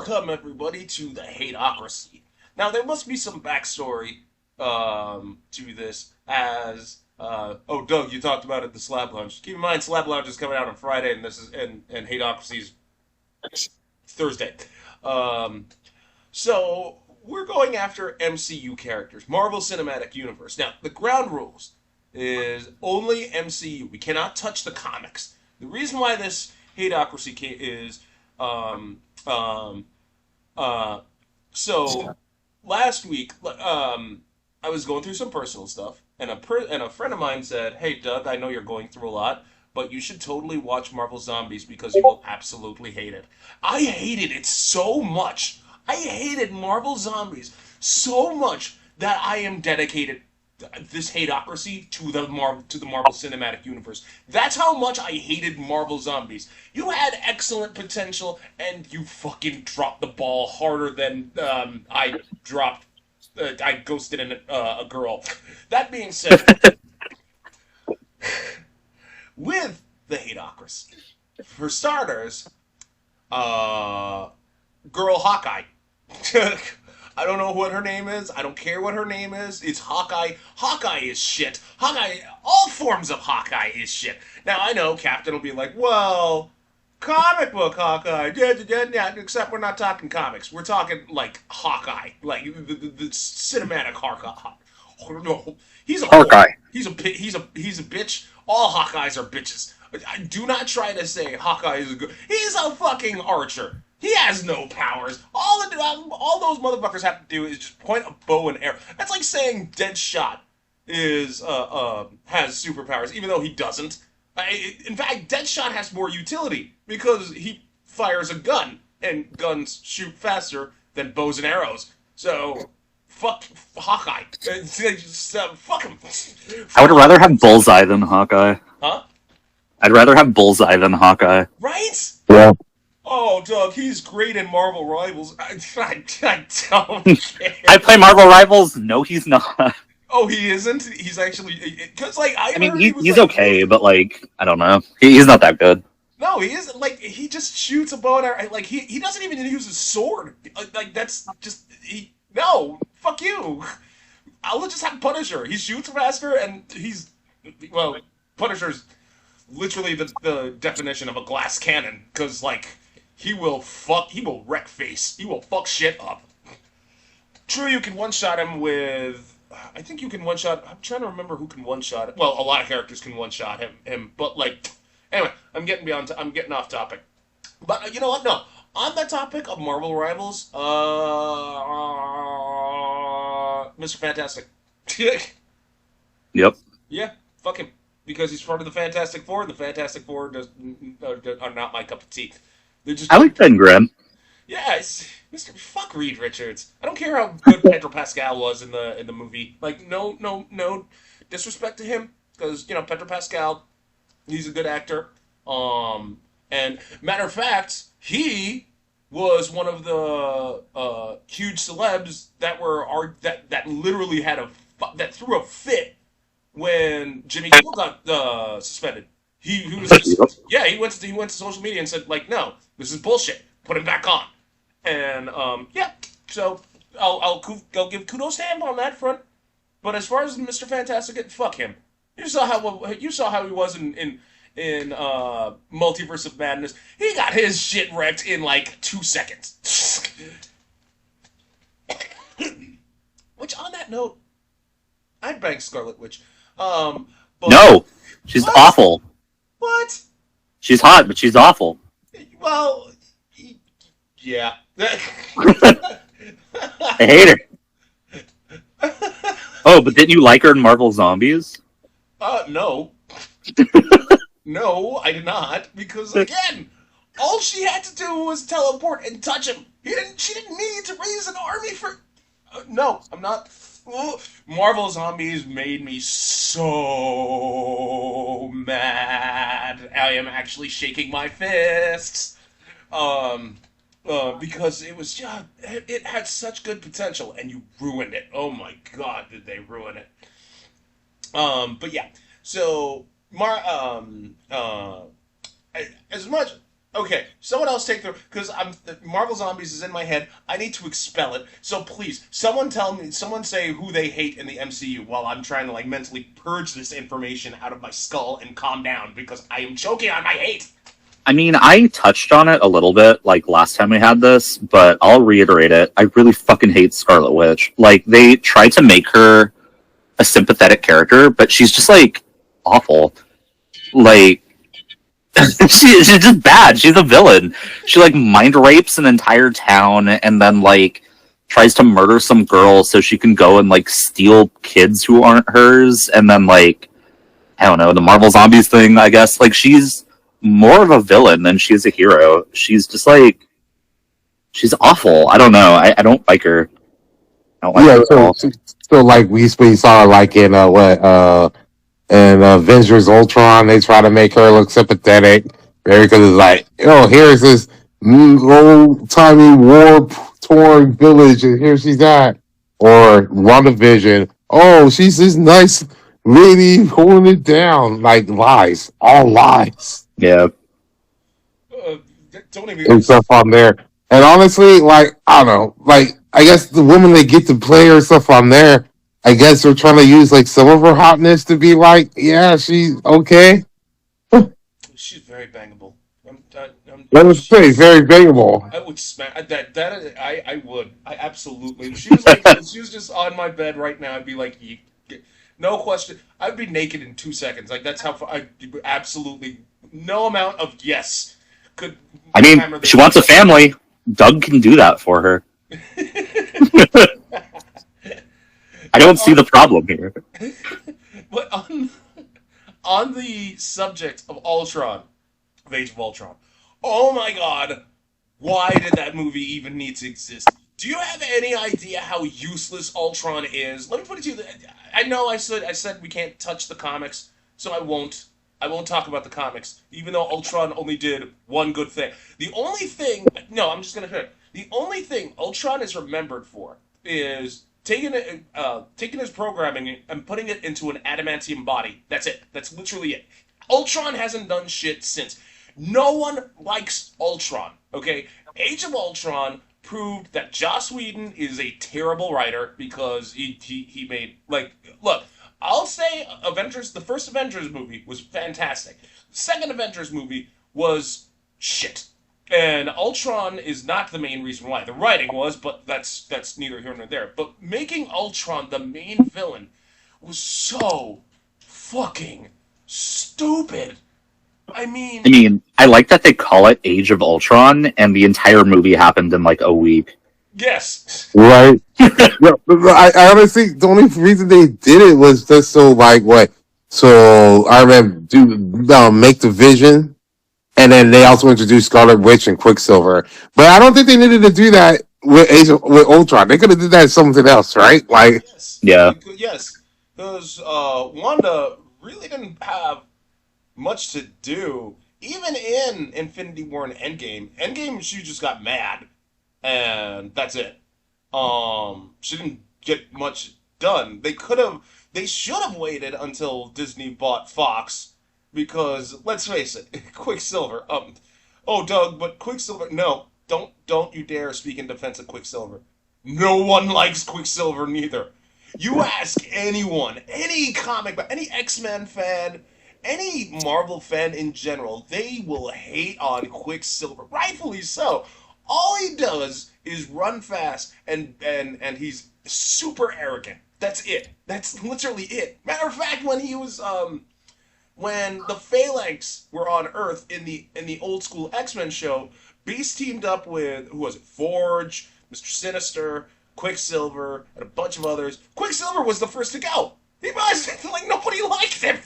Welcome, everybody, to the Hateocracy. Now, there must be some backstory to this, as oh, Doug, you talked about it, the Slab Lounge. Keep in mind, Slab Lounge is coming out on Friday, and this is and Hateocracy's Thursday. Um, so we're going after MCU characters, Marvel Cinematic Universe. Now, the ground rules is only MCU. We cannot touch the comics. The reason why this Hateocracy is um, um, uh, so last week, I was going through some personal stuff, and a friend of mine said, "Hey, Doug, I know you're going through a lot, but you should totally watch Marvel Zombies because you will absolutely hate it." I hated it so much. I hated Marvel Zombies so much that I am dedicated this hateocracy to the Marvel Cinematic Universe. That's how much I hated Marvel Zombies. You had excellent potential, and you fucking dropped the ball harder than I dropped. I ghosted a girl. That being said, with the hateocracy, for starters, uh, girl Hawkeye. I don't know what her name is. I don't care what her name is. It's Hawkeye. Hawkeye is shit. Hawkeye, all forms of Hawkeye is shit. Now, I know Captain will be like, well, comic book Hawkeye. Yeah, yeah, yeah, except we're not talking comics. We're talking, like, Hawkeye. Like, the cinematic Hawkeye. No, he's a Hawkeye. he's a bitch. All Hawkeyes are bitches. Do not try to say Hawkeye is a good. He's a fucking archer. He has no powers. All those motherfuckers have to do is just point a bow and arrow. That's like saying Deadshot is has superpowers, even though he doesn't. In fact, Deadshot has more utility because he fires a gun, and guns shoot faster than bows and arrows. So fuck Hawkeye. Fuck him. I would Fuck. rather have Bullseye than Hawkeye. Huh? I'd rather have Bullseye than Hawkeye. Right? Yeah. Oh, Doug, he's great in Marvel Rivals. I don't I care. play Marvel Rivals. No, he's not. Oh, he isn't. He's actually because like I I mean, heard he was he's like okay, but like, I don't know. He's not that good. no, he isn't. Like he just shoots a bow and arrow. Like he doesn't even use his sword. Like that's just he. No, fuck you. I'll just have Punisher. He shoots faster and he's well. Punisher's literally the definition of a glass cannon because like he will wreck face. He will fuck shit up. True, you can one shot him with. I think you can one shot. I'm trying to remember who can one shot. Well, a lot of characters can one shot him, but like, anyway, I'm getting beyond. I'm getting off topic. But you know what? No, on the topic of Marvel Rivals, Mr. Fantastic. Yep. Yeah, fuck him because he's part of the Fantastic Four, and the Fantastic Four are not my cup of tea. They're just I like Ben Grimm. yeah, it's Mr. Fuck Reed Richards. I don't care how good Pedro Pascal was in the movie. Like, no disrespect to him, because Pedro Pascal, he's a good actor. And matter of fact, he was one of the huge celebs that that literally that threw a fit when Jimmy Kimmel got suspended. He was Yep. just yeah he went to social media and said like no, this is bullshit, put him back on. And yeah, so I'll give kudos to him on that front. But as far as Mr. Fantastic, fuck him. You saw how he was in Multiverse of Madness. He got his shit wrecked in like 2 seconds. Which on that note, I'd bang Scarlet Witch. But No, she's what? awful. What? She's hot, but she's awful. Well, yeah. I hate her. Oh, but didn't you like her in Marvel Zombies? No. No, I did not. Because again, all she had to do was teleport and touch him. She didn't need to raise an army for. No, I'm not. Ugh. Marvel Zombies made me so mad. I am actually shaking my fists. Um, because it was just it had such good potential, and you ruined it. Oh my god, did they ruin it? But yeah, so as much Okay, someone else take the because I'm Marvel Zombies is in my head. I need to expel it. So please, someone tell me, someone say who they hate in the MCU while I'm trying to like mentally purge this information out of my skull and calm down because I am choking on my hate. I mean, I touched on it a little bit, like, last time we had this, but I'll reiterate it. I really fucking hate Scarlet Witch. Like, they tried to make her a sympathetic character, but she's just, like, awful. Like, she's just bad. She's a villain. She, like, mind rapes an entire town and then, like, tries to murder some girl so she can go and, like, steal kids who aren't hers, and then, like, I don't know, the Marvel Zombies thing, I guess. Like, she's more of a villain than she's a hero. She's just like, she's awful. I don't know. I don't like her. I don't like Yeah, her at all. so like we saw like in in Avengers Ultron, they try to make her look sympathetic, because it's like, oh, here's this old timey war torn village, and here she's at. Or WandaVision, oh, she's this nice lady holding it down. Like, lies, all lies Yeah. Uh, don't even get me. and stuff on there. And honestly, like, I don't know, like, I guess the women they get to play her stuff on there, I guess they're trying to use like some of her hotness to be like, yeah, she's okay. She's very bangable. Let us say very bangable. I would smack I would. I absolutely. She was like, she was just on my bed right now. I'd be like, no question. I'd be naked in 2 seconds. Like that's how I absolutely no amount of yes could I mean, hammer this. she wants a family. Doug can do that for her. I But don't see the problem here. but on the subject of Ultron, of Age of Ultron. Oh my God! Why did that movie even need to exist? Do you have any idea how useless Ultron is? Let me put it to you. I know I said we can't touch the comics, so I won't. I won't talk about the comics, even though Ultron only did one good thing. The only thing, no, I'm just gonna say, the only thing Ultron is remembered for is taking his programming and putting it into an adamantium body. That's it. That's literally it. Ultron hasn't done shit since. No one likes Ultron. Okay, Age of Ultron proved that Joss Whedon is a terrible writer because he made like look. I'll say Avengers. The first Avengers movie was fantastic. The second Avengers movie was shit. And Ultron is not the main reason why. The writing was, but that's neither here nor there. But making Ultron the main villain was so fucking stupid. I mean, I like that they call it Age of Ultron, and the entire movie happened in like a week. yes. Right? Yeah, but I honestly, the only reason they did it was just so like what? So Iron Man make the Vision, and then they also introduced Scarlet Witch and Quicksilver. But I don't think they needed to do that with Ultron. They could have did that as something else, right? Like, Yes. Yeah. Yes. Because Wanda really didn't have much to do. Even in Infinity War and Endgame. Endgame, she just got mad. And that's it. She didn't get much done. They should have waited until Disney bought Fox, because let's face it, Quicksilver. Oh, Doug, but Quicksilver. No, don't you dare speak in defense of Quicksilver. No one likes Quicksilver, neither. You ask anyone, any comic, any X-Men fan, any Marvel fan in general, they will hate on Quicksilver, rightfully so. All he does is run fast and he's super arrogant. That's it. That's literally it. Matter of fact, when the Phalanx were on Earth in the old school X-Men show, Beast teamed up with who was it? Forge, Mr. Sinister, Quicksilver, and a bunch of others. Quicksilver was the first to go. He was like nobody liked him.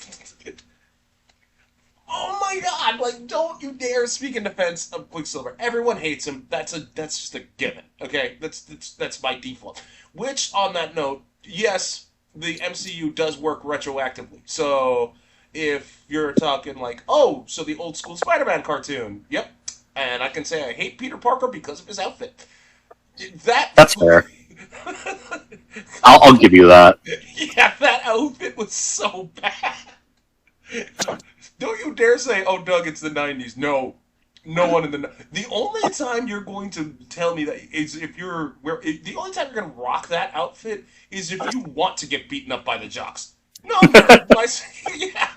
Oh my God! Like, don't you dare speak in defense of Quicksilver. Everyone hates him. That's just a given. Okay, that's by default. Which, on that note, yes, the MCU does work retroactively. So if you're talking like, oh, so the old school Spider-Man cartoon, yep, and I can say I hate Peter Parker because of his outfit. That That's fair. I'll give you that. yeah, that outfit was so bad. Don't you dare say, oh, Doug, it's the 90s. No. No one in the only time you're going to tell me that is if you're the only time you're going to rock that outfit is if you want to get beaten up by the jocks. No nerd, yeah,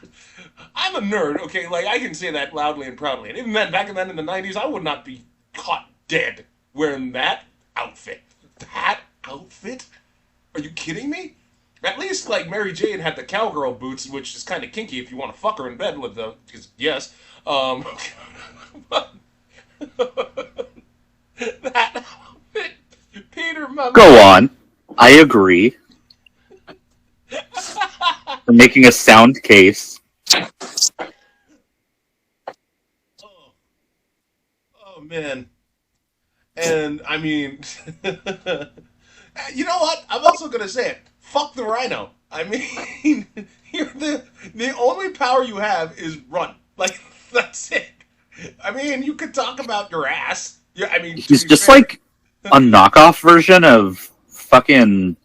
I'm a nerd. Okay, like I can say that loudly and proudly. And even then, back then in the '90s, I would not be caught dead wearing that outfit. That outfit? Are you kidding me? At least like Mary Jane had the cowgirl boots, which is kind of kinky if you want to fuck her in bed with them. Because yes, um, that outfit, Peter, my Go man. on. I agree. For making a sound case. Oh, oh man. And I mean, you know what? I'm also gonna say it. Fuck the rhino. I mean, you're the only power you have is run. Like that's it. I mean, you could talk about your ass. Yeah, I mean, to He's be just fair, like a knockoff version of fucking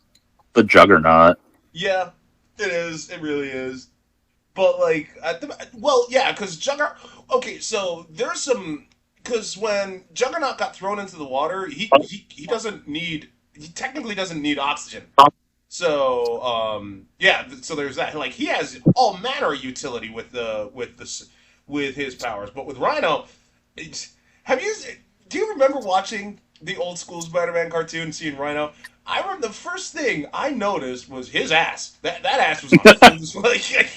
the Juggernaut. yeah, it is. It really is. But like, well, yeah, because Juggernaut. Okay, so there's some because when Juggernaut got thrown into the water, he doesn't need he technically doesn't need oxygen. So yeah, so there's that. Like he has all manner of utility with his powers, but with Rhino, have you do you remember watching the old school Spider-Man cartoon, seeing Rhino? I remember the first thing I noticed was his ass. That ass was on full like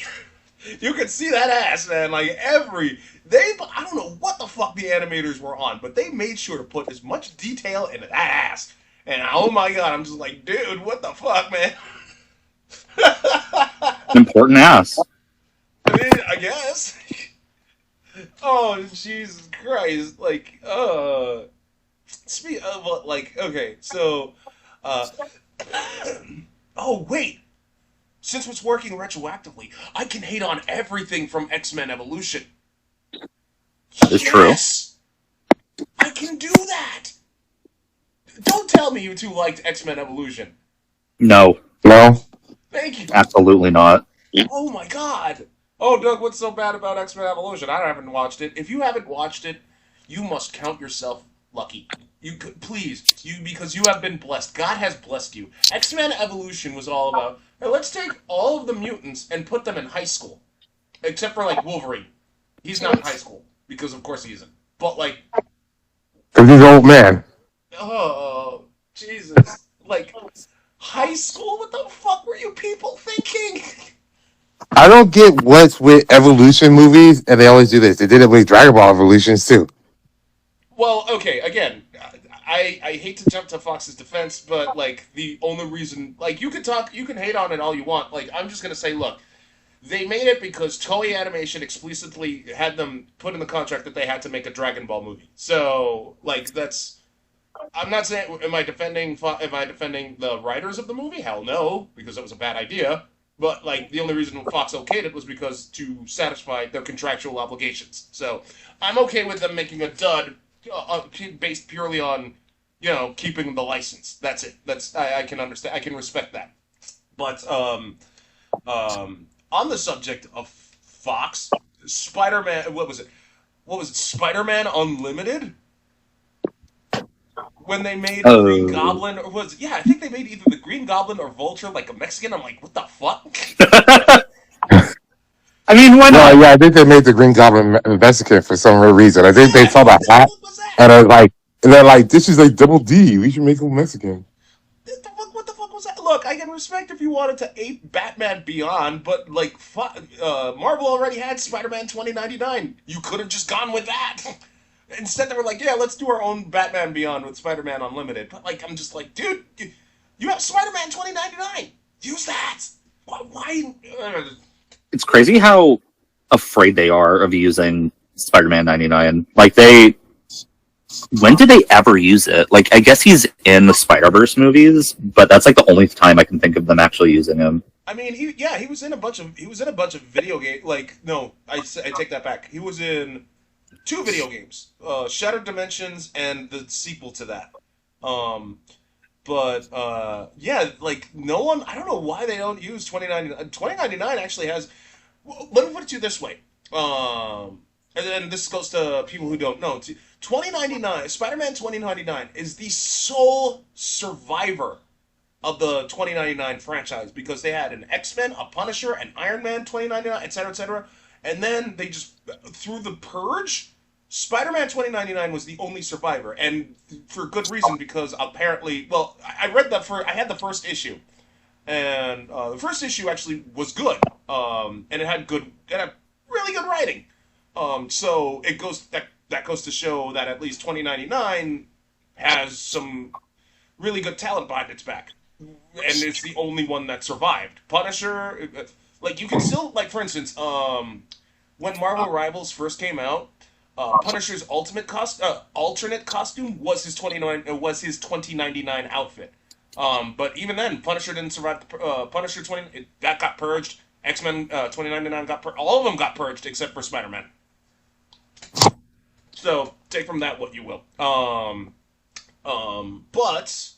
you could see that ass, man. Like I don't know what the fuck the animators were on, but they made sure to put as much detail into that ass. And oh my god, I'm just like, dude, what the fuck, man? An important ass. I mean, I guess. Oh Jesus Christ! Like, speak of like, okay, so, uh, oh wait, since it's working retroactively, I can hate on everything from X-Men Evolution. That is true. Yes, I can do that. Don't tell me you two liked X-Men Evolution. No, No, Thank you. absolutely not. Oh my god. Oh, Doug, what's so bad about X-Men Evolution? I haven't watched it. If you haven't watched it, you must count yourself lucky. You could please you because you have been blessed. God has blessed you. X-Men Evolution was all about. Hey, let's take all of the mutants and put them in high school, except for like Wolverine. He's not in high school because of course he isn't. But like, because he's an old man. oh Jesus, like high school. What the fuck were you people thinking? I don't get what's with evolution movies, and they always do this. They did it with Dragon Ball Evolutions too. Well, okay, again, I hate to jump to Fox's defense, but like the only reason, like you can hate on it all you want. Like I'm just gonna say, look, they made it because Toei Animation explicitly had them put in the contract that they had to make a Dragon Ball movie. So like that's, I'm not saying am I defending the writers of the movie? Hell no, because it was a bad idea. But like the only reason Fox okayed it was because to satisfy their contractual obligations. So I'm okay with them making a dud based purely on keeping the license. That's it. I can understand. I can respect that. But on the subject of Fox, Spider-Man. What was it? What was it? Spider-Man Unlimited. When they made Green Oh. Goblin, or was yeah, I think they made either the Green Goblin or Vulture like a Mexican. I'm like, what the fuck? I mean, why Well, not? yeah, I think they made the Green Goblin Mexican for some weird reason. I think they Yeah, saw the what the hat fuck was that? and they're like, this is like double D. We should make him Mexican. What the fuck was that? Look, I can respect if you wanted to ape Batman Beyond, but like, Marvel already had Spider-Man 2099. You could have just gone with that. Instead, they were like, yeah, let's do our own Batman Beyond with Spider-Man Unlimited. But like, I'm just like, dude, you have Spider-Man 2099. Use that. Why? It's crazy how afraid they are of using Spider-Man 99. Like they when did they ever use it? Like I guess he's in the Spider-Verse movies, but that's like the only time I can think of them actually using him. I mean, he was in a bunch of video game. Like, no, I take that back. He was in two video games, Shattered Dimensions and the sequel to that. Um, but yeah, like no one. I don't know why they don't use 2099. 2099 actually has. Well, let me put it to you this way. and then this goes to people who don't know. 2099, Spider-Man 2099 is the sole survivor of the 2099 franchise because they had an X-Men, a Punisher, an Iron Man 2099, etc., etc. And then they just, through the purge, Spider-Man 2099 was the only survivor, and for good reason because apparently, well, I read that for I had the first issue, and the first issue actually was good, and it had really good writing. So it goes that goes to show that at least 2099 has some really good talent behind its back, and it's the only one that survived. Punisher, like you can still like for instance, when Marvel Rivals first came out, Punisher's alternate costume was his 2099 outfit. But even then, Punisher didn't survive. Punisher 20 that got purged. X Men 2099 got purged. All of them got purged except for Spider Man. So take from that what you will. But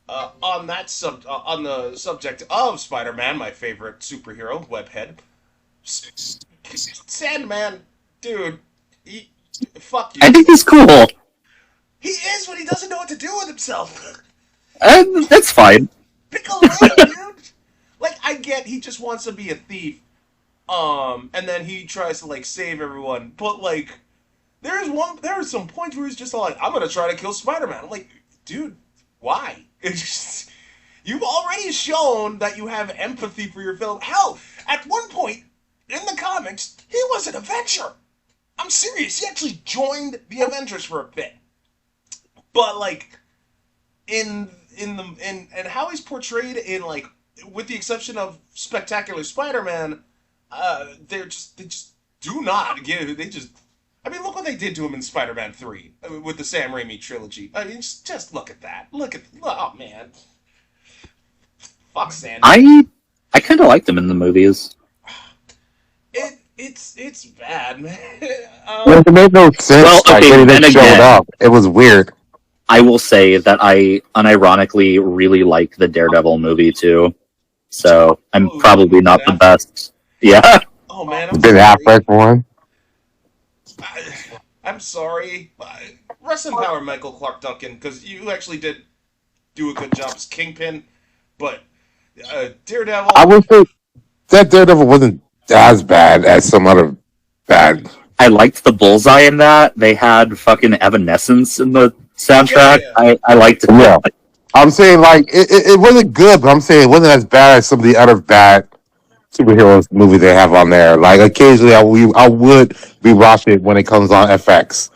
on the subject of Spider Man, my favorite superhero, Webhead, Sandman, dude, fuck I you. think he's cool. He is, but he doesn't know what to do with himself. That's fine. Pick a lane, dude. Like I get, he just wants to be a thief. And then he tries to like save everyone, but like there are some points where he's just like, I'm gonna try to kill Spider-Man. I'm like, dude, why? It's just, you've already shown that you have empathy for your villain. Hell, at one point in the comics, he was an Avenger. I'm serious. He actually joined the Avengers for a bit. But like in how he's portrayed in like with the exception of Spectacular Spider-Man, they just do not give they just I mean, look what they did to him in Spider-Man 3 with the Sam Raimi trilogy. I mean, just look at that. Oh man, fuck Sandman. I kind of liked him in the movies. It's bad, man. Well, it made no Well, sense. Like okay, when he then didn't showed again, up, it was weird. I will say that I unironically really like the Daredevil movie too. So I'm Oh, you like probably not Ben the Affleck? best. Yeah. Oh man, I'm Been sorry. halfway for one. I, I'm sorry. Rest in power, Michael Clark Duncan, because you actually did do a good job as Kingpin. But I Daredevil, would say that Daredevil wasn't as bad as some other bad. I liked the bullseye in that. They had fucking Evanescence in the yeah, soundtrack. yeah. I liked it. Yeah, I'm saying like it wasn't good, but I'm saying it wasn't as bad as some of the other bad superheroes movies they have on there. Like occasionally, I would be watching it when it comes on FX.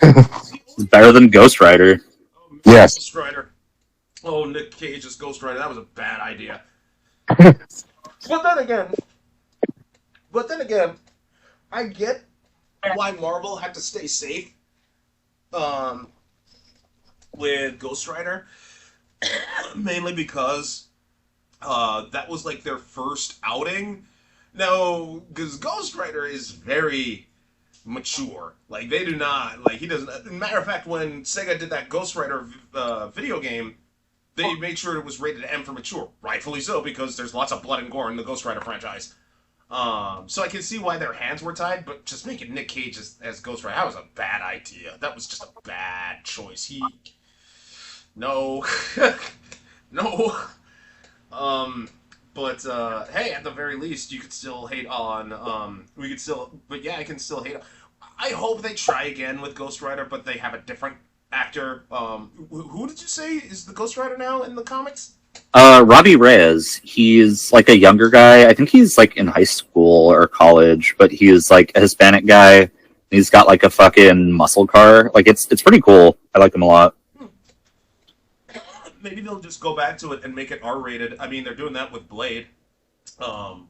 It's the It's only thing. better than Ghost Rider. Yes. Ghost Rider. Oh, Nick Cage as Ghost Rider. That was a bad idea. But then again, but then again, I get why Marvel had to stay safe um, with Ghost Rider, mainly because that was like their first outing. No, because Ghost Rider is very mature. Like they do not like he doesn't. Matter of fact, when Sega did that Ghost Rider video game, they made sure it was rated M for mature. Rightfully so, because there's lots of blood and gore in the Ghost Rider franchise. So I can see why their hands were tied, but just making Nick Cage as Ghost Rider, that was a bad idea. That was just a bad choice. No, no. Um, but hey, at the very least, you could still hate on. We could still, but yeah, I can still hate. I hope they try again with Ghost Rider, but they have a different actor. Who did you say is the Ghost Rider now in the comics? Robbie Reyes, he's like a younger guy. I think he's like in high school or college, but he's like a Hispanic guy. He's got like a fucking muscle car. Like it's pretty cool. I like him a lot. Maybe they'll just go back to it and make it R-rated. I mean, they're doing that with Blade.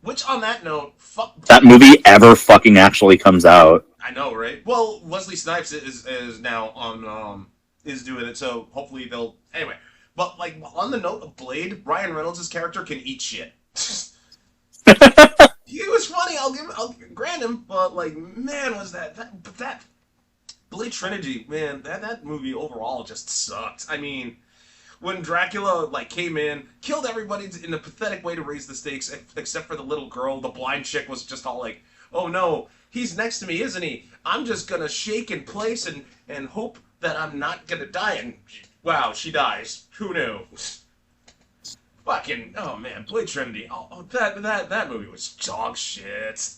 Which on that note, fuck That Blade. movie ever fucking actually comes out. I know, right? Well, Wesley Snipes is now on is doing it, so hopefully they'll anyway. But like on the note of Blade, Ryan Reynolds' character can eat shit. He was funny. I'll grant him, but like man, was that Blade trilogy, man, that movie overall just sucked. I mean, when Dracula like came in, killed everybody in a pathetic way to raise the stakes, except for the little girl. The blind chick was just all like, oh no, he's next to me, isn't he? I'm just gonna shake in place and hope that I'm not gonna die. And wow, she dies. Who knew? Fucking oh man, Blade Trinity. That movie was dog shit.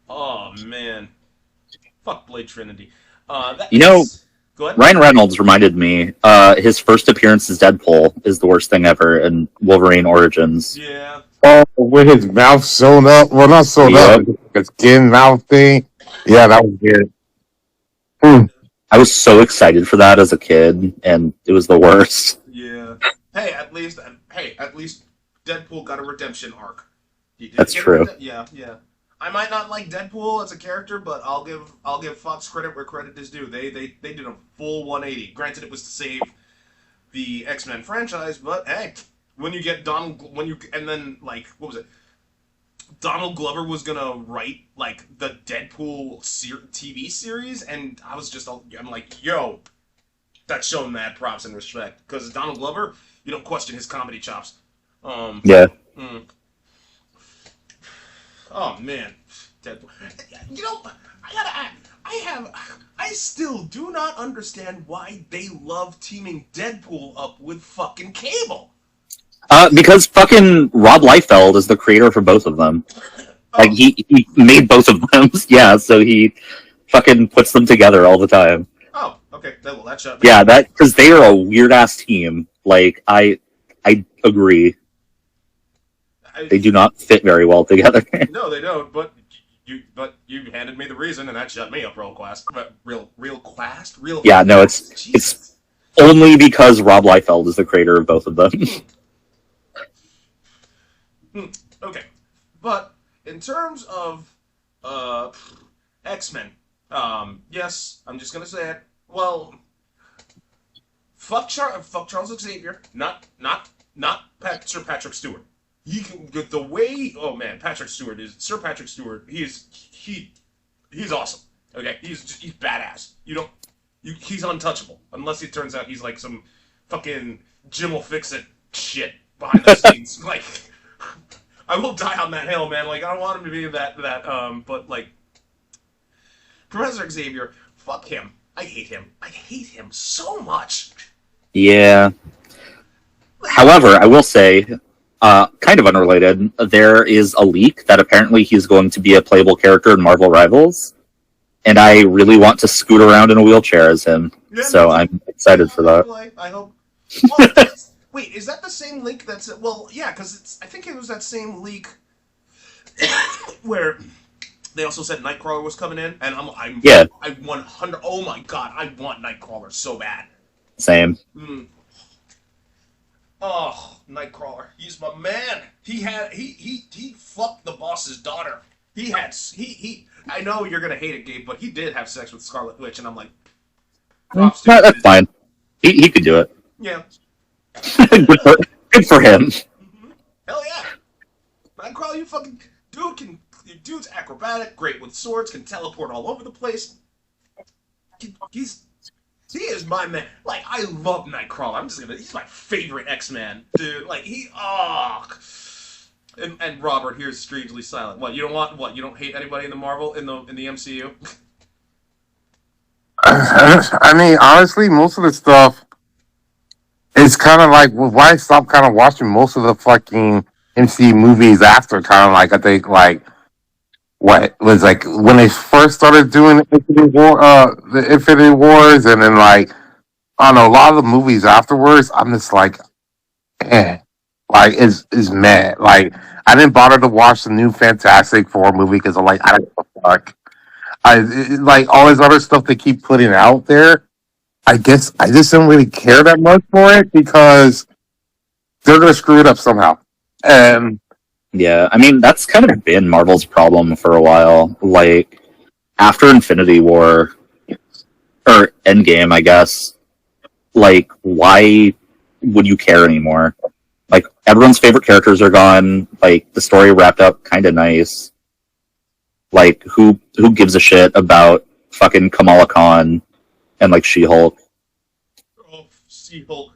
Oh man, fuck Blade Trinity. That You know, is. Go ahead. Ryan Reynolds reminded me, his first appearance as Deadpool is the worst thing ever in Wolverine Origins. Yeah. Oh, with his mouth sewn up. Well, not sewn up. Yep. The skin mouth thing. Yeah, that was good. Hmm. I was so excited for that as a kid, and it was the worst. Yeah. Hey, at least Deadpool got a redemption arc. He did That's get a true. yeah, yeah. I might not like Deadpool as a character, but I'll give Fox credit where credit is due. They did a full 180. Granted, it was to save the X-Men franchise, but hey, when you get Donald, and then like what was it? Donald Glover was gonna write like the Deadpool TV series, and I'm like, yo, that's showing mad props and respect because Donald Glover, you don't question his comedy chops. Um, Yeah. mm, oh man, Deadpool. You know, I still do not understand why they love teaming Deadpool up with fucking Cable. Because fucking Rob Liefeld is the creator for both of them. Like, Oh, he made both of them. Yeah, so he fucking puts them together all the time. oh, okay. Well, that shut me Yeah, up. because they are a weird ass team. Like, I agree. I, They do not fit very well together. no, they don't. But you handed me the reason, and that shut me up real fast. But real fast, real Yeah, no, fast. it's Jesus. only because Rob Liefeld is the creator of both of them. Hmm. Okay, but in terms of uh, X-Men, yes, I'm just gonna say it. Well, fuck Charles Xavier, not Sir Patrick Stewart. He can get the way. Oh man, Patrick Stewart is Sir Patrick Stewart. He's awesome. Okay, he's badass. He's untouchable unless it turns out he's like some fucking Jim will fix it shit behind the scenes. Like, I will die on that hill, man. Like, I don't want him to be but like Professor Xavier, fuck him. I hate him. I hate him so much. Yeah. However, I will say, kind of unrelated, there is a leak that apparently he's going to be a playable character in Marvel Rivals, and I really want to scoot around in a wheelchair as him. Yeah, So I'm excited for that. I hope. Well, wait, is that the same leak that's well? Yeah, because I think it was that same leak where they also said Nightcrawler was coming in, and Yeah, I 100. Oh my god, I want Nightcrawler so bad. same. Mm. Oh, Nightcrawler, he's my man. He fucked the boss's daughter. He. I know you're gonna hate it, Gabe, but he did have sex with Scarlet Witch, and I'm like, props to That's him. fine. He could do it. Yeah. Good for him. Mm-hmm. Hell yeah. Nightcrawler, you fucking dude's acrobatic, great with swords, can teleport all over the place. He is my man. Like, I love Nightcrawler. He's my favorite X-Man, dude. Like, and Robert here's strangely silent. You don't hate anybody in the Marvel in the MCU? I mean, honestly, most of the stuff it's kind of like, well, why stop kind of watching most of the fucking MC movies after kind of like, I think, like, what was like when they first started doing the Infinity Wars, and then like, I don't know, a lot of the movies afterwards, I'm just like, eh. Like, is mad. Like, I didn't bother to watch the new Fantastic Four movie because I'm like, I don't give a fuck. Like, all this other stuff they keep putting out there. I guess I just don't really care that much for it because they're gonna screw it up somehow. And Yeah, I mean, that's kind of been Marvel's problem for a while. Like, after Infinity War, or Endgame, I guess, like, why would you care anymore? Like, everyone's favorite characters are gone. Like, the story wrapped up kind of nice. Like, who gives a shit about fucking Kamala Khan and, like, She-Hulk? Oh, She-Hulk.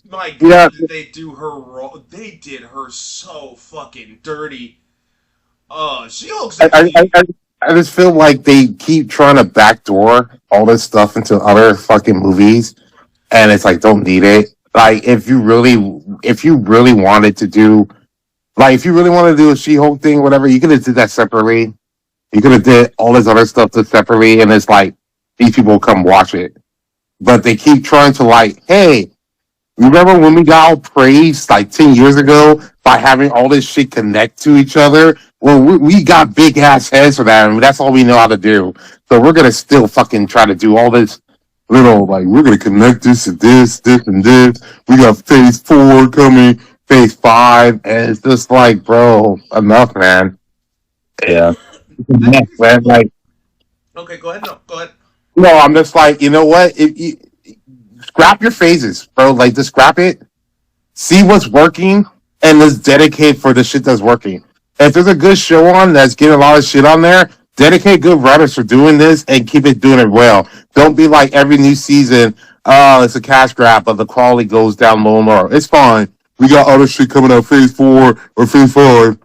My yeah, God, did they do her wrong? They did her so fucking dirty. She-Hulk's I, I, I, actually. I I just feel like they keep trying to backdoor all this stuff into other fucking movies, and it's like don't need it. Like if you really wanted to do, like if you really wanted to do a She-Hulk thing, whatever, you could have did that separately. You could have did all this other stuff separately, and it's like these people will come watch it. But they keep trying to like, hey, remember when we got all praised like 10 years ago by having all this shit connect to each other? Well, we got big ass heads for that, and that's all we know how to do. So we're gonna still fucking try to do all this little, like, we're gonna connect this to this, and this. We got phase 4 coming, phase 5, and it's just like, bro, enough, man. Yeah. I Enough, think it's man. well. Like, Okay, go ahead. No, go ahead. no, I'm just like, you know what? If you scrap your phases, bro. Like, just scrap it, see what's working, and let's dedicate for the shit that's working. If there's a good show on that's getting a lot of shit on there, dedicate good writers for doing this and keep it doing it well. Don't be like every new season, oh, it's a cash grab, but the quality goes down low and low. It's fine. We got other shit coming out phase 4 or phase 5.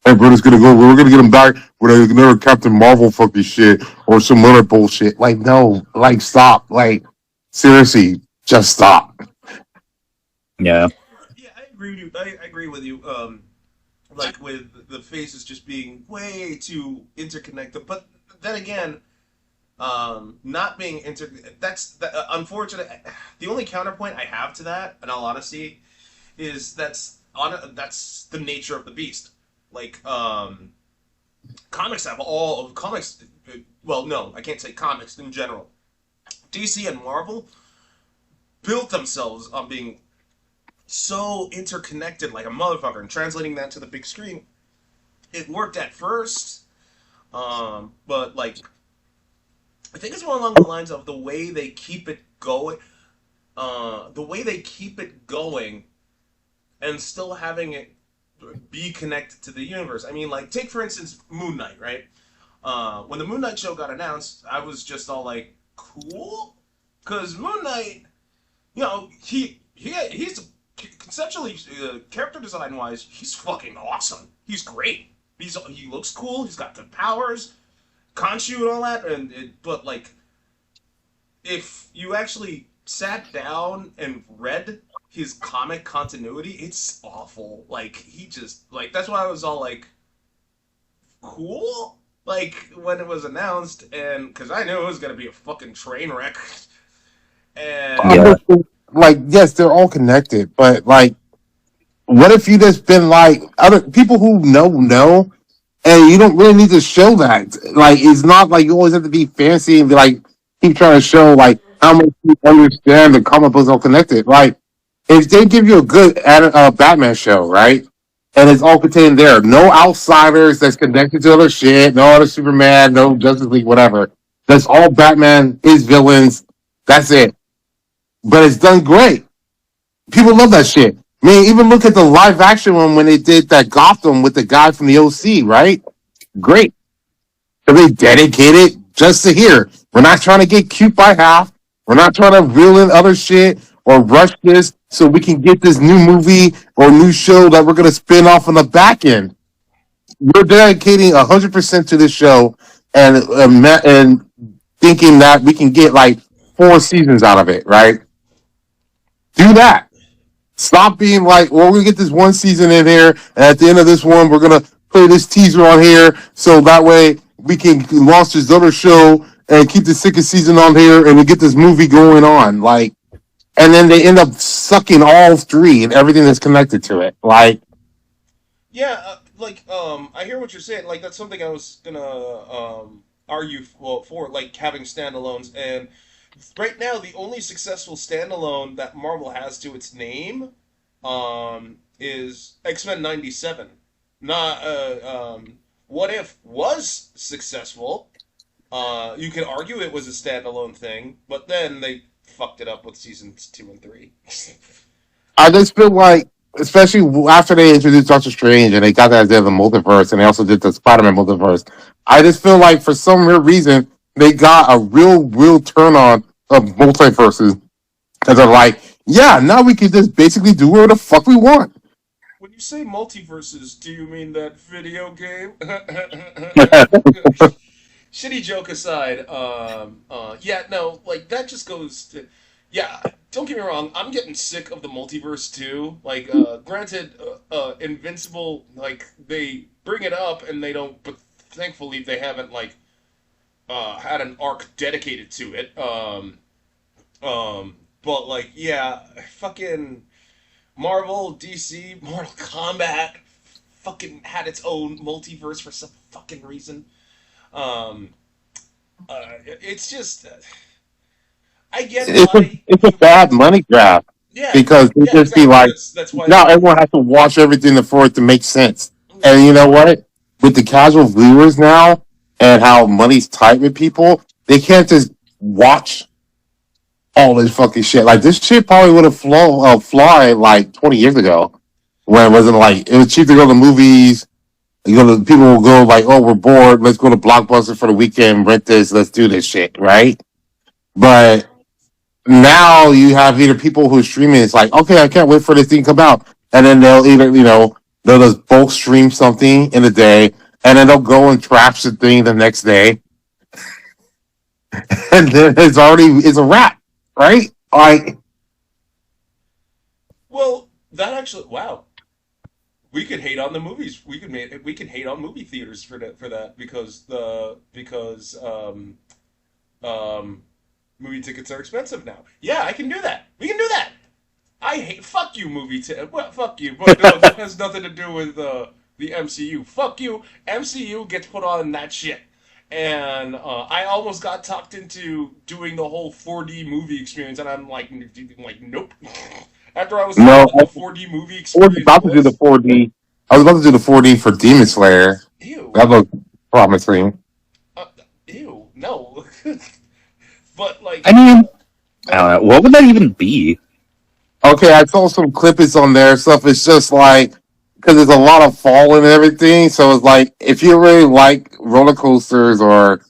And brother's gonna go, we're gonna get him back with another Captain Marvel fucking shit or some other bullshit. Like, no, like, stop. Like, seriously, just stop. Yeah. Yeah, I agree with you. I agree with you. Like with the faces just being way too interconnected. But then again, not being that's unfortunate. The only counterpoint I have to that, in all honesty, is that's the nature of the beast. Like, comics have all of comics. Well, no, I can't say comics in general. DC and Marvel built themselves on being so interconnected like a motherfucker, and translating that to the big screen, it worked at first, but like I think it's more along the lines of the way they keep it going, the way they keep it going, and still having it be connected to the universe. I mean, like take for instance Moon Knight, right? When the Moon Knight show got announced, I was just all like, cool, because Moon Knight, he's conceptually, character design wise, he's fucking awesome. He's great. He looks cool. He's got the powers, Khonshu and all that. But like, if you actually sat down and read his comic continuity, it's awful. Like he just like that's why I was all like, cool. Like when it was announced, and because I knew it was gonna be a fucking train wreck. And Yeah. Like, yes, they're all connected, but like, what if you just been like other people who know, and you don't really need to show that. Like, it's not like you always have to be fancy and be like keep trying to show like how much you understand the comic books all connected. Like, if they give you a good Batman show, right, and it's all contained there, no outsiders that's connected to other shit, no other Superman, no Justice League, whatever. That's all Batman, his villains. That's it. But it's done great. People love that shit. I mean, even look at the live action one when they did that Gotham with the guy from the OC, right? Great. So they dedicated just to here. We're not trying to get cute by half. We're not trying to reel in other shit or rush this so we can get this new movie or new show that we're gonna spin off on the back end. We're dedicating 100% to this show and thinking that we can get like 4 seasons out of it, right? Do that. Stop being like, well, we get this one season in here, and at the end of this one, we're gonna play this teaser on here, so that way we can launch this other show and keep the second season on here, and we get this movie going on. Like, and then they end up sucking all three and everything that's connected to it. Like, yeah, I hear what you're saying. Like that's something I was gonna argue for, like having standalones. And right now, the only successful standalone that Marvel has to its name, is X-Men '97. Not What If was successful. You could argue it was a standalone thing, but then they fucked it up with seasons 2 and 3. I just feel like, especially after they introduced Doctor Strange and they got that idea of the multiverse, and they also did the Spider-Man multiverse, I just feel like for some weird reason they got a real turn on of multiverses because they're like, yeah, now we can just basically do whatever the fuck we want. When you say multiverses, do you mean that video game? Shitty joke aside, yeah, no, like that just goes to, yeah. Don't get me wrong, I'm getting sick of the multiverse too. Like, granted, Invincible, like they bring it up and they don't, but thankfully they haven't like had an arc dedicated to it. But like, yeah, fucking Marvel, DC, Mortal Kombat, fucking had its own multiverse for some fucking reason. Um, it's just, I get why it's a you bad want, money grab yeah, because it yeah, just be exactly. like That's why now they, everyone has to watch everything for it to make sense. And yeah, you know what? With the casual viewers now and how money's tight with people, they can't just watch all this fucking shit. Like this shit probably would have fly like 20 years ago when it wasn't like it was cheap to go to movies. You go to people will go like, oh, we're bored. Let's go to Blockbuster for the weekend. Rent this. Let's do this shit, right? But now you have either people who are streaming. It's like, okay, I can't wait for this thing to come out, and then they'll either they'll just bulk stream something in a day, and then they'll go and trash the thing the next day, and then it's a wrap, right? Like, well, that actually, wow, we could hate on the movies. We could hate on movie theaters for that because um movie tickets are expensive now. Yeah, I can do that. We can do that. I hate. Fuck you, well, fuck you. But no, that has nothing to do with the MCU. Fuck you. MCU gets put on that shit. And I almost got talked into doing the whole 4D movie experience, and I'm like, nope. After I was told no, what the 4D movie I was experience about to do the was, 4D. I was about to do the 4D for Demon Slayer. ew, That looked promising. uh, ew, no. But I like, mean, I go don't ahead. know. What would that even be? Okay, I saw some clippings on there. Stuff. It's just like because there's a lot of falling and everything. So it's like if you really like roller coasters or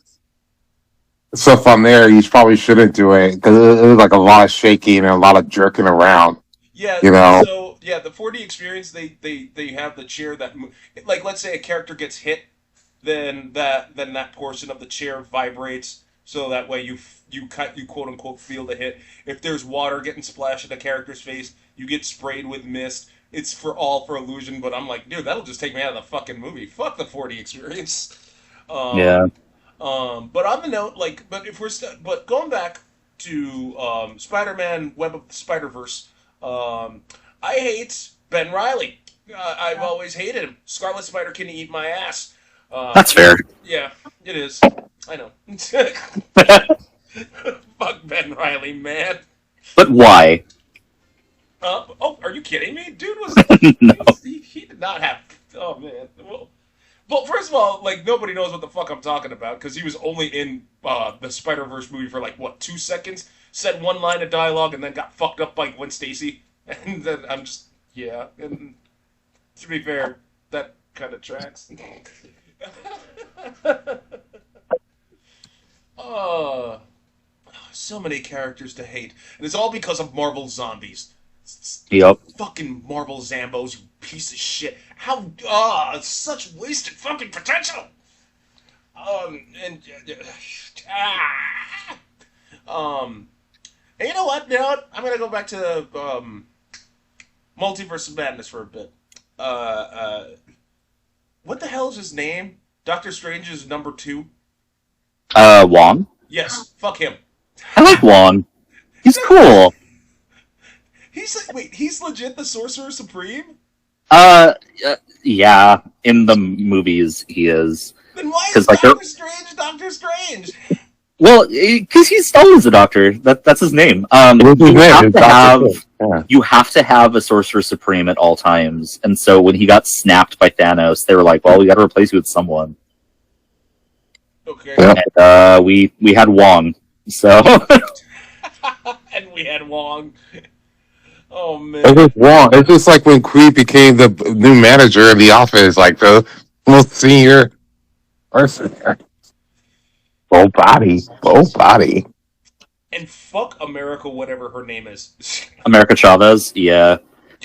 stuff on there, you probably shouldn't do it because it was like a lot of shaking and a lot of jerking around. Yeah, You know. so yeah, the 4D experience they have the chair that like let's say a character gets hit, then that portion of the chair vibrates so that way you quote unquote feel the hit. If there's water getting splashed in a character's face, you get sprayed with mist. It's for illusion, but I'm like, dude, that'll just take me out of the fucking movie. Fuck the 4D experience. Yeah, Um, but on the note, like, but going back to Spider-Man: Web of the Spider-Verse, um, I hate Ben Riley. I've always hated him. Scarlet Spider can eat my ass. that's fair. Yeah, it is. I know. Fuck Ben Riley, man. But why? Oh, are you kidding me? Dude No. he did not have. Oh man. Well, first of all, like nobody knows what the fuck I'm talking about because he was only in the Spider Verse movie for like what 2 seconds, said one line of dialogue, and then got fucked up by Gwen Stacy, and then I'm just yeah. And to be fair, that kind of tracks. uh, so many characters to hate, and it's all because of Marvel zombies. Yep. Fucking Marvel Zambos, you piece of shit. How, such wasted fucking potential. And, ah, um, and you know what? I'm gonna go back to, Multiverse of Madness for a bit. Uh, uh, what the hell is his name? Doctor Strange's number two? Wong. Yes, fuck him. I like Wong. He's cool. He's legit the Sorcerer Supreme? Uh, yeah. In the movies, he is. Then why is Because like, Doctor Strange? well, because he's always a doctor. That's his name. What's his You name? have It's to Dr. have Phil. Yeah. you have to have a Sorcerer Supreme at all times. And so when he got snapped by Thanos, they were like, "Well, we got to replace you with someone." Okay. Yeah. And we had Wong. So And we had Wong. Oh It's man. just wrong. It's just like when Creed became the new manager in the office, like the most senior person. Full body, full body. And fuck America, whatever her name is. America Chavez, yeah.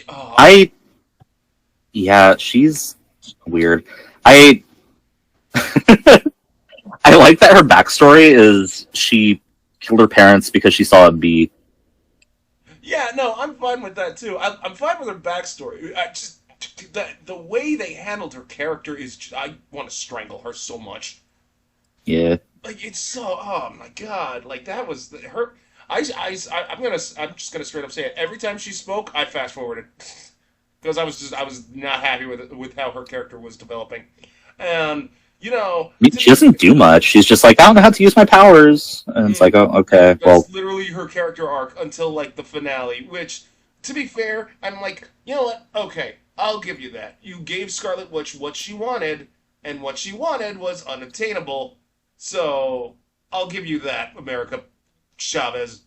Oh, I Yeah, she's weird. I I like that her backstory is she killed her parents because she saw a bee. Yeah, no, I'm fine with that too. I'm fine with her backstory. I just the way they handled her character is I want to strangle her so much. Yeah, Like it's so oh my god, like that was her. I'm just gonna straight up say it. Every time she spoke, I fast forwarded because I was not happy with how her character was developing, and you know I mean, to she be doesn't do much. She's just like, I don't know how to use my powers, and it's like, mm, oh, okay, that's well, literally her character arc until like the finale, which, to be fair, I'm like, you know what? Okay, I'll give you that. You gave Scarlet Witch what she wanted, and what she wanted was unattainable. So I'll give you that, America Chavez,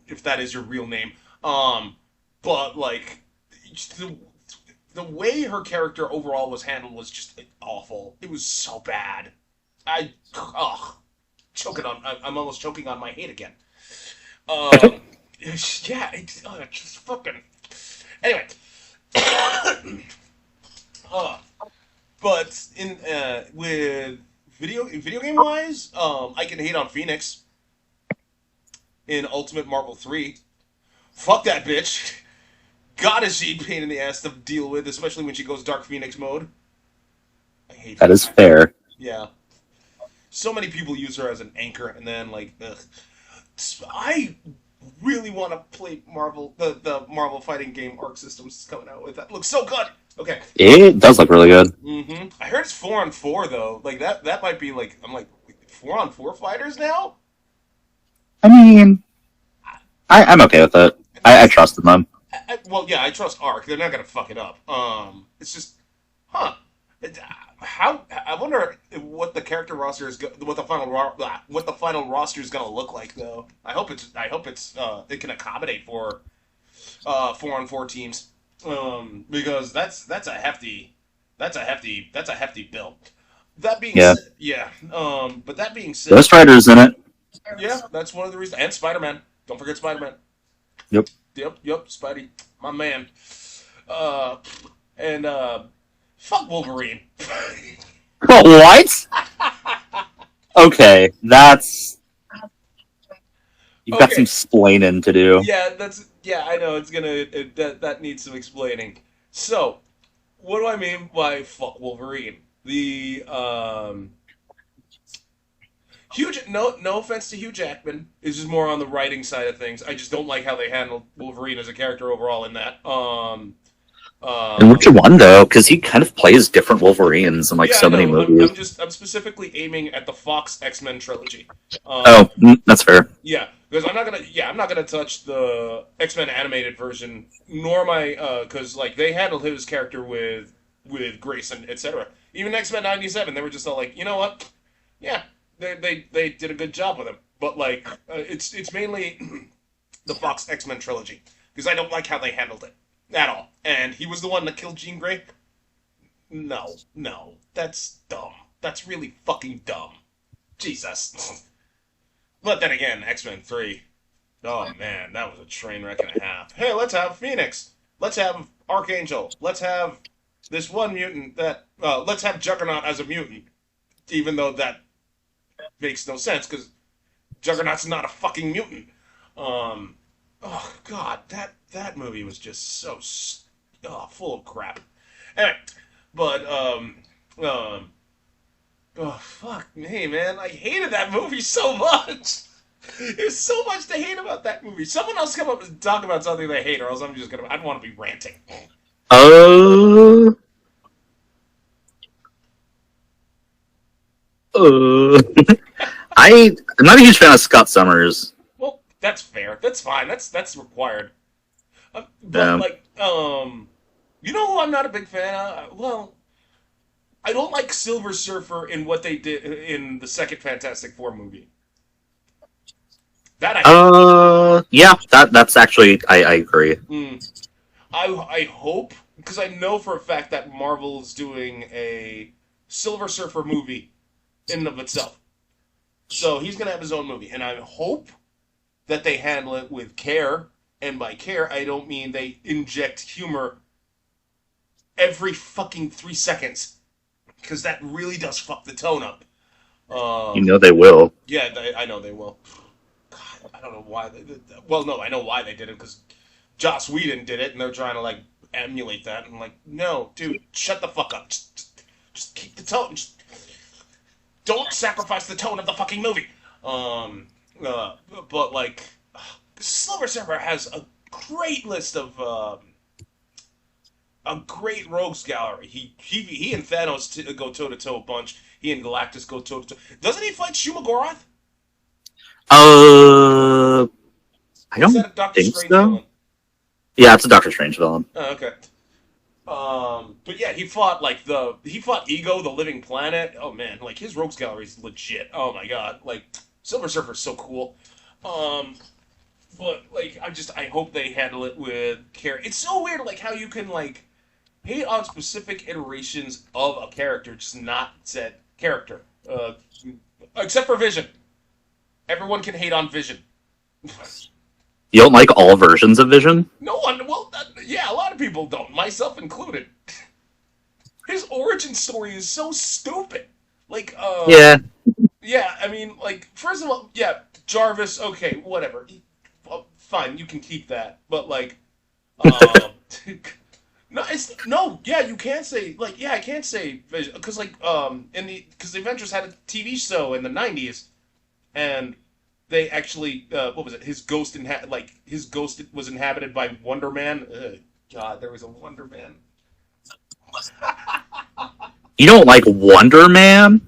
if that is your real name. Um, but like the the way her character overall was handled was just awful. It was so bad. I ugh, choking on. I'm almost choking on my hate again. Um, yeah, just fucking. Anyway, uh, but in with video game wise, I can hate on Phoenix in Ultimate Marvel 3. Fuck that bitch. God, is she a pain in the ass to deal with, especially when she goes Dark Phoenix mode. I hate that her. is fair. Yeah, so many people use her as an anchor, and then like, ugh. I really want to play Marvel, the Marvel fighting game Arc Systems coming out with. That looks so good. Okay. It does look really good. I heard it's 4-on-4 though. Like that might be like I'm like 4-on-4 fighters now. I mean, I'm okay with it. I That's trust in them. well, yeah. I trust Arc. They're not gonna fuck it up. It's just, huh? How I wonder what the character roster is, what the what the final roster is gonna look like though. I hope it's it can accommodate for 4-on-4 teams. Because that's a hefty that's a hefty bill. That being Yeah, said, yeah. But that being said, Ghost Rider's in it. yeah, that's one of the reasons. And Spider Man. Don't forget Spider Man. Yep. Yep, Spidey, my man. Uh, and fuck Wolverine. What? Okay, that's you've got some Okay, splaining to do. yeah. I know it's that needs some explaining. So, what do I mean by fuck Wolverine? The Huge, no offense to Hugh Jackman. It's just more on the writing side of things. I just don't like how they handled Wolverine as a character overall in that. And which Um, one though? Because he kind of plays different Wolverines in like yeah, I so many know. movies. I'm specifically aiming at the Fox X-Men trilogy. Oh, Um, that's fair. yeah, because I'm not gonna touch the X-Men animated version, nor my because like they handled his character with grace and etc. Even X-Men '97, they were just all like, you know what? Yeah, they did a good job with him. But like, it's mainly the Fox X-Men trilogy because I don't like how they handled it at all. And he was the one that killed Jean Grey. No, that's dumb. That's really fucking dumb. Jesus. But then again, X-Men 3. Oh man, that was a train wreck and a half. Hey, let's have Phoenix. Let's have Archangel. Let's have this one mutant that. Let's have Juggernaut as a mutant. Even though that makes no sense because Juggernaut's not a fucking mutant. Um, oh god, that movie was just so full of crap. Anyway, but um, oh fuck me, man, I hated that movie so much. There's so much to hate about that movie. Someone else come up and talk about something they hate, or else I'm just gonna. I don't want to be ranting. Uh, uh. I'm not a huge fan of Scott Summers. Well, that's fair. That's fine. That's required. But Yeah. like, you know who I'm not a big fan of? Well, I don't like Silver Surfer in what they did in the second Fantastic Four movie. That I hate. Yeah, that's actually I agree. Mm. I hope because I know for a fact that Marvel's doing a Silver Surfer movie in and of itself. So he's gonna have his own movie, and I hope that they handle it with care. And by care, I don't mean they inject humor every fucking 3 seconds because that really does fuck the tone up. You Um, know they will. yeah, I know they will. God, I don't know why. Well, no, I know why they did it because Joss Whedon did it, and they're trying to like emulate that. And I'm like, no, dude, shut the fuck up. Just keep the tone. Just don't sacrifice the tone of the fucking movie. Um, uh, but like, Silver Surfer has a great list of a great rogues gallery. He and Thanos go toe to toe a bunch. He and Galactus go toe to toe. Doesn't he fight Shumagorath? Uh, I Or is don't that a Doctor think Strange so. villain? Yeah, it's a Doctor Strange villain. Oh, okay. But yeah, he fought Ego, the Living Planet. Oh man, like his rogues gallery is legit. Oh my god, like Silver Surfer's so cool. Um, but like I hope they handle it with care. It's so weird, like how you can like hate on specific iterations of a character, just not said character. Except for Vision. Everyone can hate on Vision. You don't like all versions of Vision? No one, well, yeah, a lot of people don't, myself included. His origin story is so stupid. Like, Yeah. yeah, I mean, like, first of all, yeah, Jarvis, okay, whatever. Well, fine, you can keep that. But, like, um, no, no, yeah, you can't say, like, yeah, I can't say, because, like, because the Avengers had a TV show in the 90s, and they actually, what was it, his ghost was inhabited by Wonder Man. God, there was a Wonder Man. You don't like Wonder Man?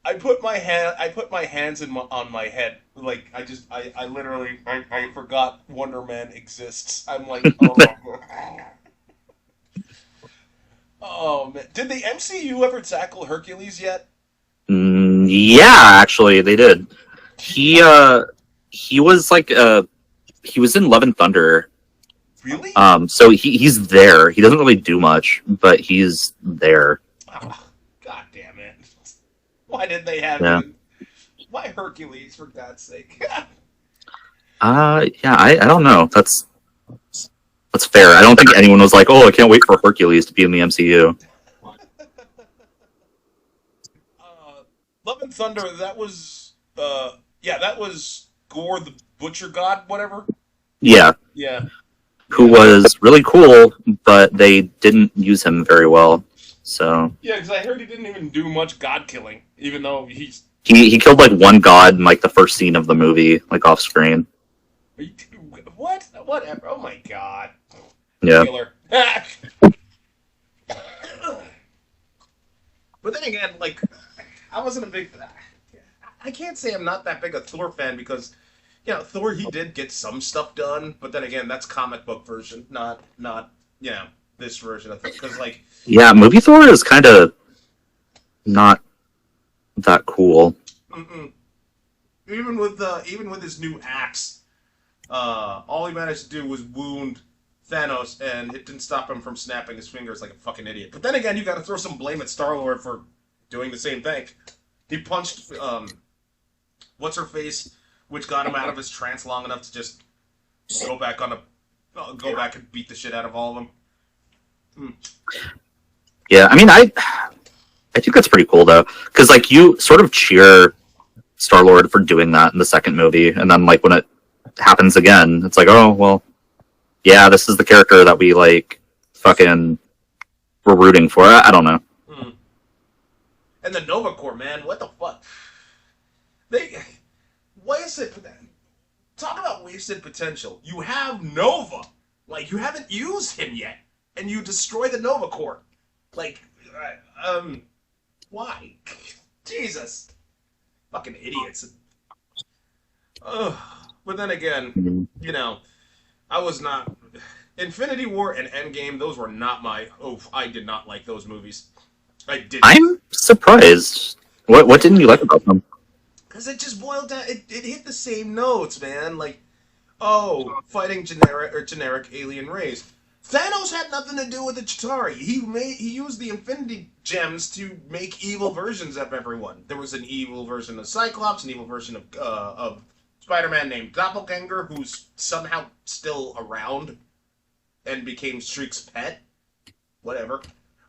I put my hands on my head. Like I literally I forgot Wonder Man exists. I'm like, oh my god. Oh man, did the MCU ever tackle Hercules yet? Yeah, actually, they did. He he was like he was in Love and Thunder. Really? So he's there. He doesn't really do much, but he's there. Oh, god damn it! Why did they have Yeah. him? Why Hercules, for God's sake? Yeah, I don't know. That's fair. I don't think anyone was like, "Oh, I can't wait for Hercules to be in the MCU." Love and Thunder. That was yeah, that was Gore the Butcher God, whatever. Yeah, Yeah, who yeah, was really cool, but they didn't use him very well. So yeah. Because I heard he didn't even do much God killing, even though he's he killed like one god in like the first scene of the movie, like off screen. what? Whatever. Oh my god. Yeah. Killer. But then again, like, I wasn't a big. I can't say I'm not that big a Thor fan because, you know, Thor he did get some stuff done, but then again, that's comic book version, not you know this version of Thor. Because like, Yeah, movie Thor is kind of not that cool. mm-mm. Even with his new axe, all he managed to do was wound Thanos, and it didn't stop him from snapping his fingers like a fucking idiot. But then again, you got to throw some blame at Star Lord for doing the same thing. He punched what's her face, which got him out of his trance long enough to just go back and beat the shit out of all of them. Yeah, I mean, I think that's pretty cool though, because like you sort of cheer Star Lord for doing that in the second movie, and then like when it happens again, it's like, oh well, yeah, this is the character that we like fucking were rooting for. I don't know. Hmm. And the Nova Corps, man, what the fuck? They wasted. Talk about wasted potential. You have Nova, like you haven't used him yet, and you destroy the Nova Corps. Like, why? Jesus, fucking idiots. Ugh. But then again, you know, I was not. Infinity War and Endgame, those were not my. Oh, I did not like those movies. I didn't. I'm surprised. What didn't you like about them? Because it just boiled down. It hit the same notes, man. Like, oh, fighting generic alien race. Thanos had nothing to do with the Chitauri. He used the Infinity Gems to make evil versions of everyone. There was an evil version of Cyclops, an evil version of Spider-Man named Doppelganger, who's somehow still around and became Shriek's pet. whatever.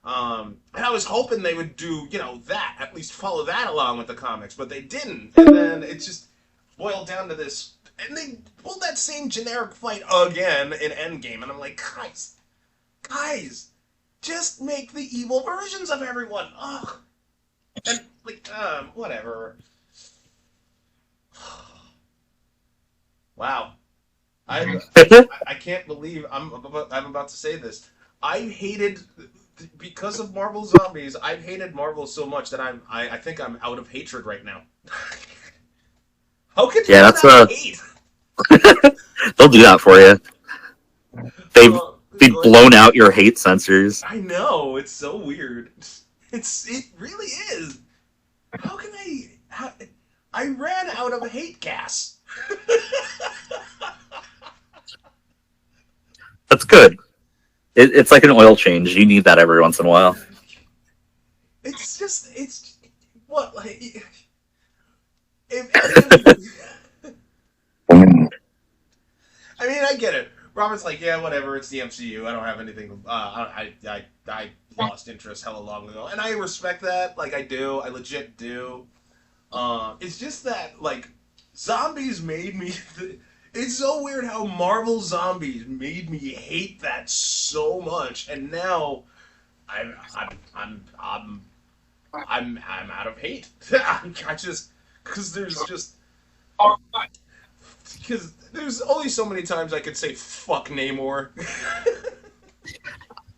And I was hoping they would do, that, at least follow that along with the comics, but they didn't. And then it just boiled down to this, and they pulled that same generic fight again in Endgame, and I'm like, guys, just make the evil versions of everyone. Ugh. And, whatever. Wow. I can't believe I'm about to say this. Because of Marvel Zombies, I've hated Marvel so much that I think I'm out of hatred right now. How could you not hate? They'll do that for you. They've blown out your hate sensors. I know, it's so weird. It really is. How can I ran out of hate gas. That's good. It's like an oil change. You need that every once in a while. It's what, like, I mean, I get it. Robert's like, yeah, whatever. It's the MCU. I don't have anything. I lost interest hella long ago, and I respect that. Like, I do. I legit do. It's just that, like, zombies made me. It's so weird how Marvel Zombies made me hate that so much, and now I'm out of hate. Because there's only so many times I could say fuck Namor.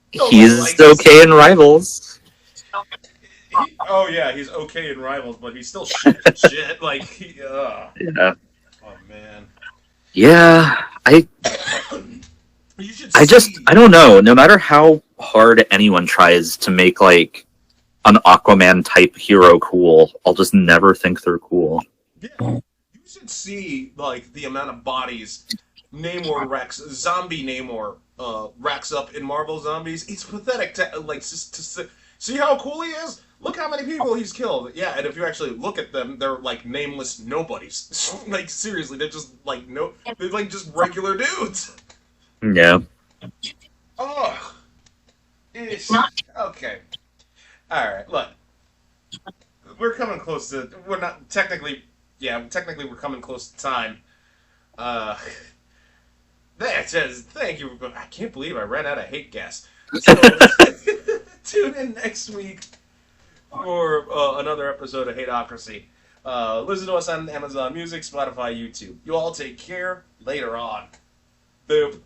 He's okay in Rivals. He's okay in Rivals, but he's still shit. Like, yeah. Oh man. Yeah, I don't know. No matter how hard anyone tries to make like an Aquaman type hero cool, I'll just never think they're cool. Yeah, you should see like the amount of bodies zombie Namor racks up in Marvel Zombies. It's pathetic to see how cool he is. Look how many people he's killed. Yeah, and if you actually look at them, they're like nameless nobodies. Like, seriously, they're just like they're like just regular dudes. Yeah. Oh. Okay. Alright, look. We're coming close to we're not technically we're coming close to time. That says thank you. I can't believe I ran out of hate gas. So tune in next week for another episode of Hateocracy. Listen to us on Amazon Music, Spotify, YouTube. You all take care. Later on. Boop.